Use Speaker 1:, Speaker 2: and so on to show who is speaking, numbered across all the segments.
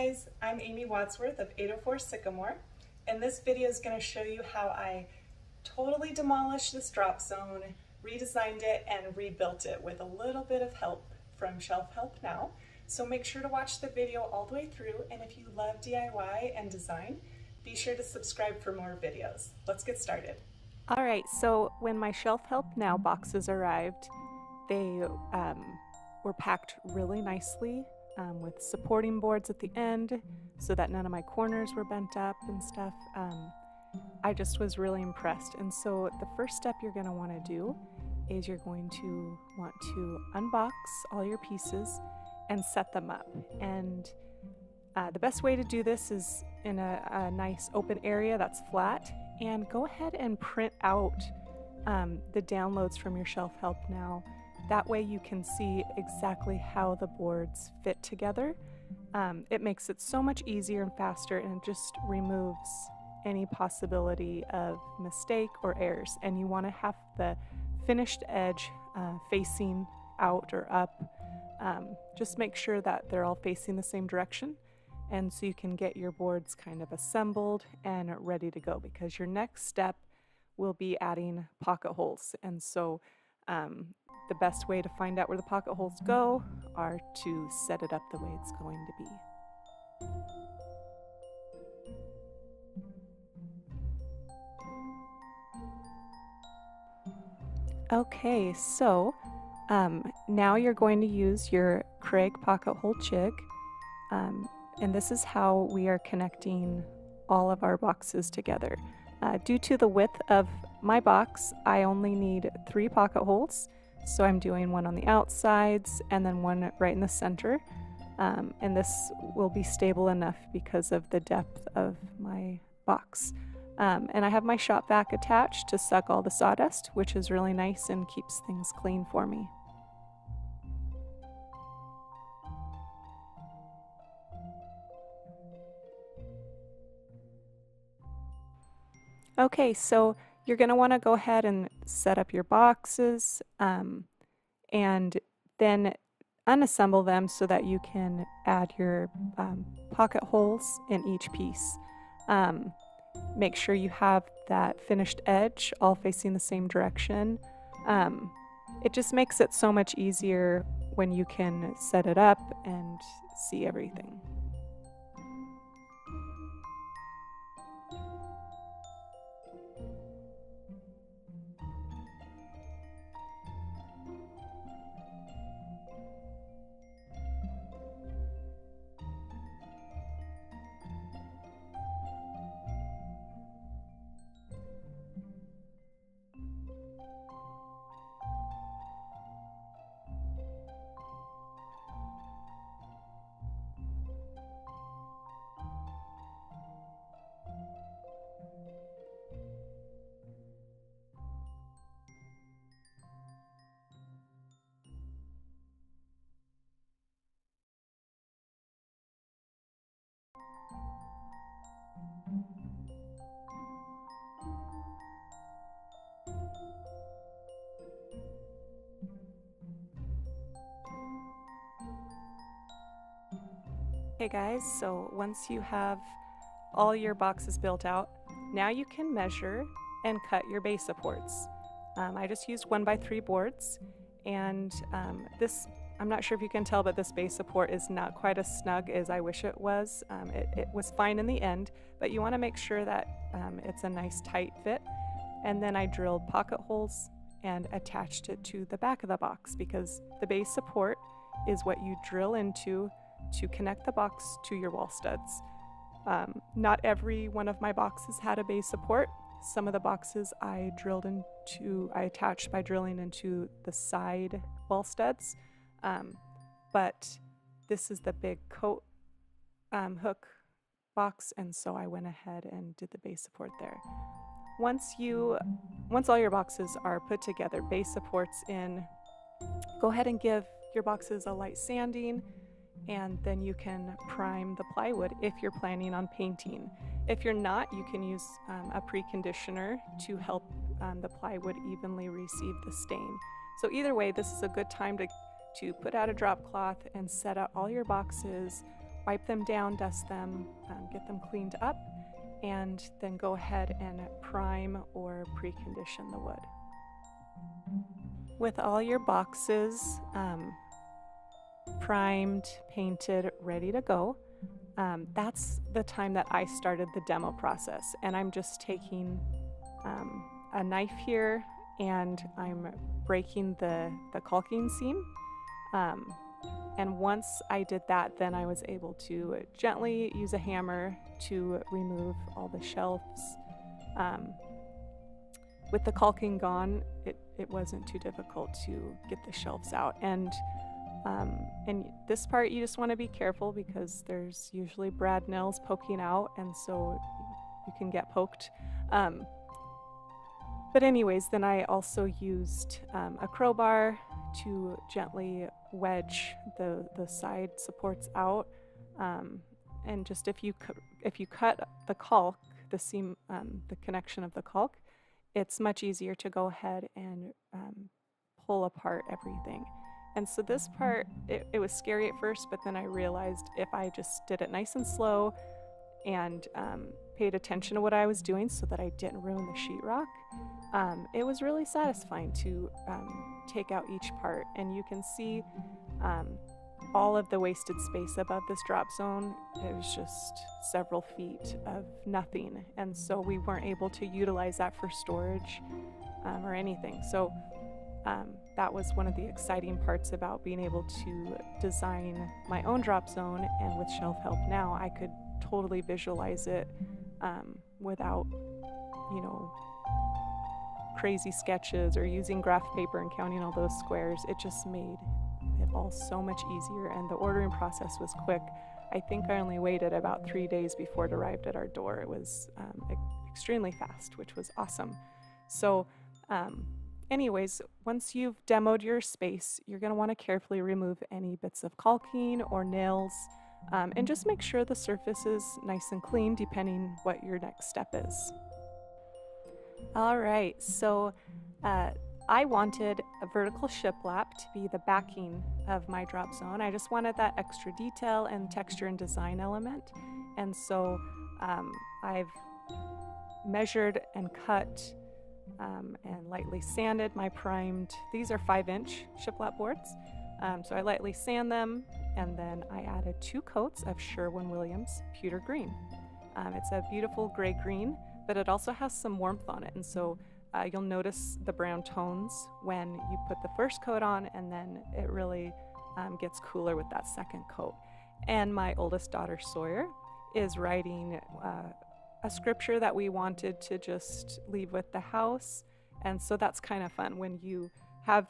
Speaker 1: guys, I'm Amy Wadsworth of 804 Sycamore, and this video is going to show you how I totally demolished this drop zone, redesigned it, and rebuilt it with a little bit of help from Shelf Help Now. So make sure to watch the video all the way through, and if you love DIY and design, be sure to subscribe for more videos. Let's get started. Alright, so when my Shelf Help Now boxes arrived, they were packed really nicely with supporting boards at the end so that none of my corners were bent up and stuff. I just was really impressed. And so the first step you're going to want to do is you're going to want to unbox all your pieces and set them up. And the best way to do this is in a nice open area that's flat, and go ahead and print out the downloads from your Shelf Help Now. That way you can see exactly how the boards fit together. It makes it so much easier and faster, and it just removes any possibility of mistake or errors. And you want to have the finished edge facing out or up. Just make sure that they're all facing the same direction, and so you can get your boards kind of assembled and ready to go, because your next step will be adding pocket holes. And so the best way to find out where the pocket holes go are to set it up the way it's going to be. Okay, so now you're going to use your Kreg pocket hole jig, and this is how we are connecting all of our boxes together. Due to the width of my box, I only need 3 pocket holes, so I'm doing one on the outsides and then one right in the center, and this will be stable enough because of the depth of my box. And I have my shop vac attached to suck all the sawdust, which is really nice and keeps things clean for me. Okay, so you're going to want to go ahead and set up your boxes and then unassemble them so that you can add your pocket holes in each piece. Make sure you have that finished edge all facing the same direction. It just makes it so much easier when you can set it up and see everything. Okay guys, so once you have all your boxes built out, now you can measure and cut your base supports. I just used 1x3 boards, and this, I'm not sure if you can tell, but this base support is not quite as snug as I wish it was. It was fine in the end, but you want to make sure that it's a nice tight fit. And then I drilled pocket holes and attached it to the back of the box, because the base support is what you drill into to connect the box to your wall studs. Not every one of my boxes had a base support. Some of the boxes I attached by drilling into the side wall studs, but this is the big coat hook box, and so I went ahead and did the base support there. Once all your boxes are put together, base supports in, go ahead and give your boxes a light sanding, and then you can prime the plywood if you're planning on painting. If you're not, you can use a preconditioner to help the plywood evenly receive the stain. So either way, this is a good time to put out a drop cloth and set out all your boxes wipe them down, dust them, get them cleaned up, and then go ahead and prime or precondition the wood. With all your boxes primed, painted, ready to go, that's the time that I started the demo process. And I'm just taking a knife here and I'm breaking the caulking seam. And once I did that, then I was able to gently use a hammer to remove all the shelves. With the caulking gone, it wasn't too difficult to get the shelves out. And this part you just want to be careful because there's usually brad nails poking out, and so you can get poked. But anyways, then I also used a crowbar to gently wedge the side supports out. And just if you cut the caulk, the seam, the connection of the caulk, it's much easier to go ahead and pull apart everything. And so this part, it was scary at first, but then I realized if I just did it nice and slow and paid attention to what I was doing so that I didn't ruin the sheetrock, it was really satisfying to take out each part. And you can see all of the wasted space above this drop zone. It was just several feet of nothing, and so we weren't able to utilize that for storage or anything. So that was one of the exciting parts about being able to design my own drop zone, and with Shelf Help now I could totally visualize it without, you know, crazy sketches or using graph paper and counting all those squares. It just made it all so much easier, and the ordering process was quick. I think I only waited about 3 days before it arrived at our door. It was extremely fast, which was awesome. So anyways, once you've demoed your space, you're going to want to carefully remove any bits of caulking or nails, and just make sure the surface is nice and clean depending what your next step is. All right, so I wanted a vertical shiplap to be the backing of my drop zone. I just wanted that extra detail and texture and design element. And so I've measured and cut and lightly sanded my primed, these are 5-inch shiplap boards. So I lightly sand them, and then I added 2 coats of Sherwin-Williams pewter green. It's a beautiful gray green, but it also has some warmth on it. And so you'll notice the brown tones when you put the first coat on, and then it really gets cooler with that second coat. And my oldest daughter, Sawyer, is writing a scripture that we wanted to just leave with the house. And so that's kind of fun when you have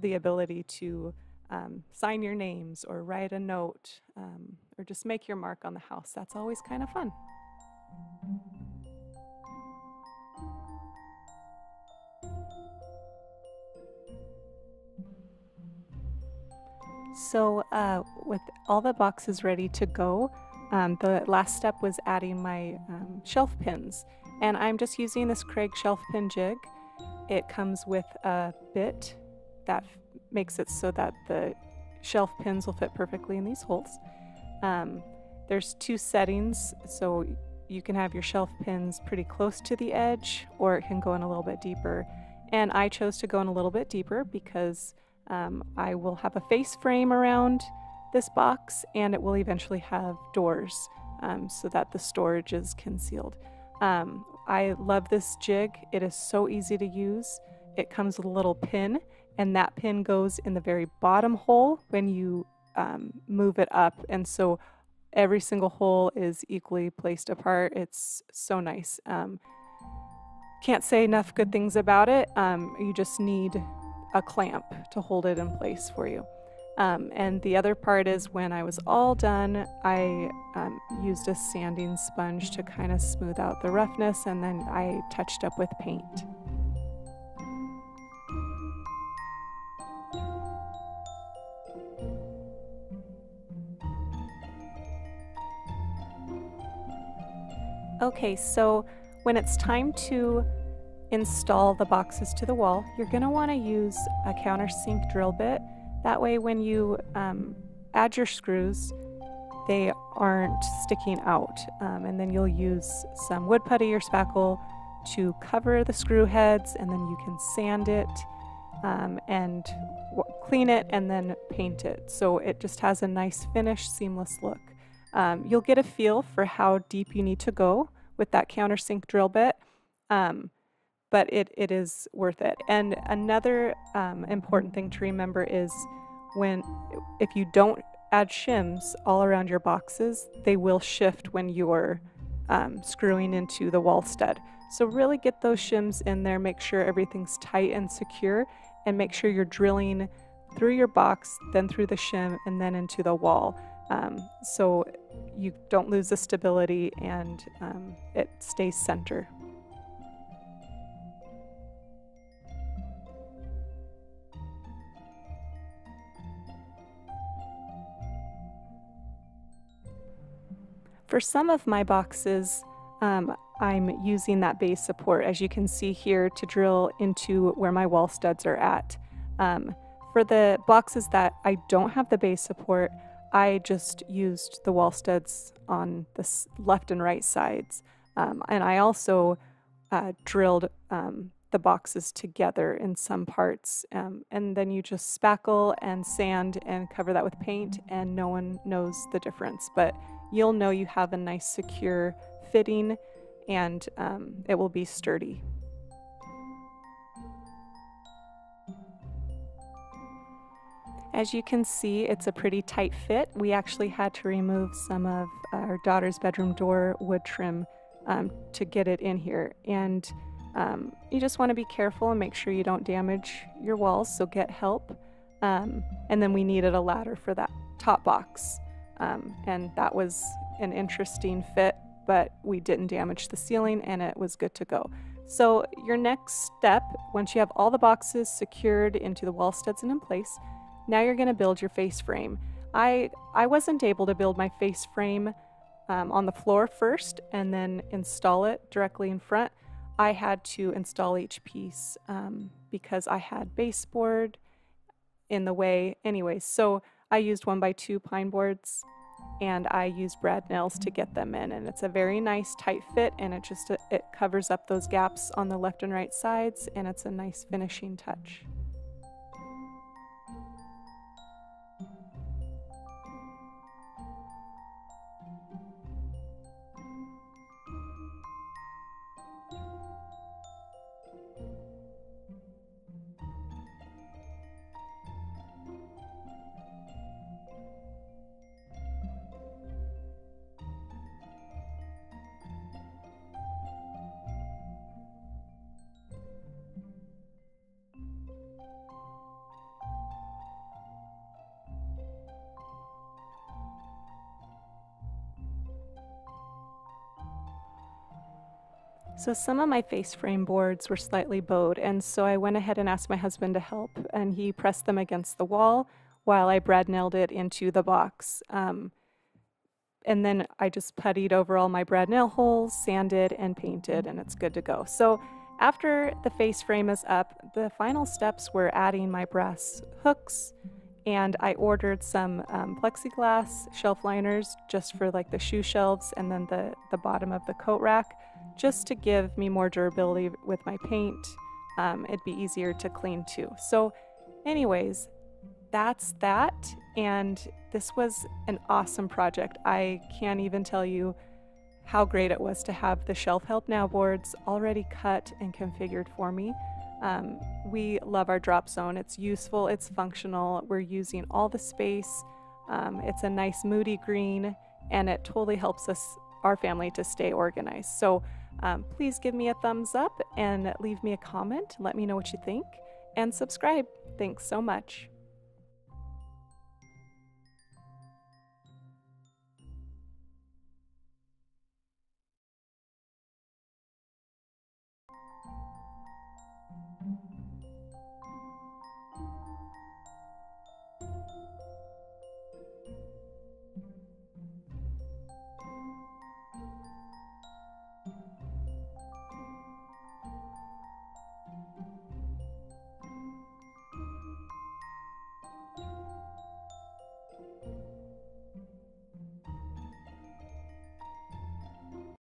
Speaker 1: the ability to sign your names or write a note or just make your mark on the house. That's always kind of fun. So with all the boxes ready to go, the last step was adding my shelf pins. And I'm just using this Kreg Shelf Pin Jig. It comes with a bit that makes it so that the shelf pins will fit perfectly in these holes. There's 2 settings, so you can have your shelf pins pretty close to the edge, or it can go in a little bit deeper. And I chose to go in a little bit deeper because I will have a face frame around this box, and it will eventually have doors so that the storage is concealed. I love this jig. It is so easy to use. It comes with a little pin, and that pin goes in the very bottom hole when you move it up, and so every single hole is equally placed apart. It's so nice. Can't say enough good things about it. You just need a clamp to hold it in place for you. And the other part is when I was all done, I used a sanding sponge to kind of smooth out the roughness, and then I touched up with paint. Okay, so when it's time to install the boxes to the wall, you're going to want to use a countersink drill bit. That way when you add your screws, they aren't sticking out. And then you'll use some wood putty or spackle to cover the screw heads, and then you can sand it and clean it and then paint it. So it just has a nice finished, seamless look. You'll get a feel for how deep you need to go with that countersink drill bit, but it is worth it. And another important thing to remember is if you don't add shims all around your boxes, they will shift when you're screwing into the wall stud. So really get those shims in there, make sure everything's tight and secure, and make sure you're drilling through your box, then through the shim, and then into the wall. So you don't lose the stability and it stays center. For some of my boxes, I'm using that base support, as you can see here, to drill into where my wall studs are at. For the boxes that I don't have the base support, I just used the wall studs on the left and right sides. And I also drilled the boxes together in some parts. And then you just spackle and sand and cover that with paint, and no one knows the difference. But you'll know you have a nice secure fitting, and it will be sturdy. As you can see, it's a pretty tight fit. We actually had to remove some of our daughter's bedroom door wood trim to get it in here. And you just want to be careful and make sure you don't damage your walls, so get help. And then we needed a ladder for that top box. And that was an interesting fit, but we didn't damage the ceiling and it was good to go. So your next step, once you have all the boxes secured into the wall studs and in place, now you're going to build your face frame. I wasn't able to build my face frame on the floor first and then install it directly in front. I had to install each piece because I had baseboard in the way. Anyways, so I used 1x2 pine boards and I used brad nails to get them in, and it's a very nice tight fit, and it covers up those gaps on the left and right sides, and it's a nice finishing touch. So some of my face frame boards were slightly bowed, and so I went ahead and asked my husband to help, and he pressed them against the wall while I brad nailed it into the box. And then I just puttied over all my brad nail holes, sanded and painted, and it's good to go. So after the face frame is up, the final steps were adding my brass hooks, and I ordered some plexiglass shelf liners just for like the shoe shelves and then the bottom of the coat rack, just to give me more durability with my paint. It'd be easier to clean too. So anyways, that's that, and this was an awesome project. I can't even tell you how great it was to have the Shelf Help Now boards already cut and configured for me. We love our drop zone. It's useful, it's functional, we're using all the space. It's a nice moody green, and it totally helps our family to stay organized. So please give me a thumbs up and leave me a comment. Let me know what you think, and subscribe. Thanks so much.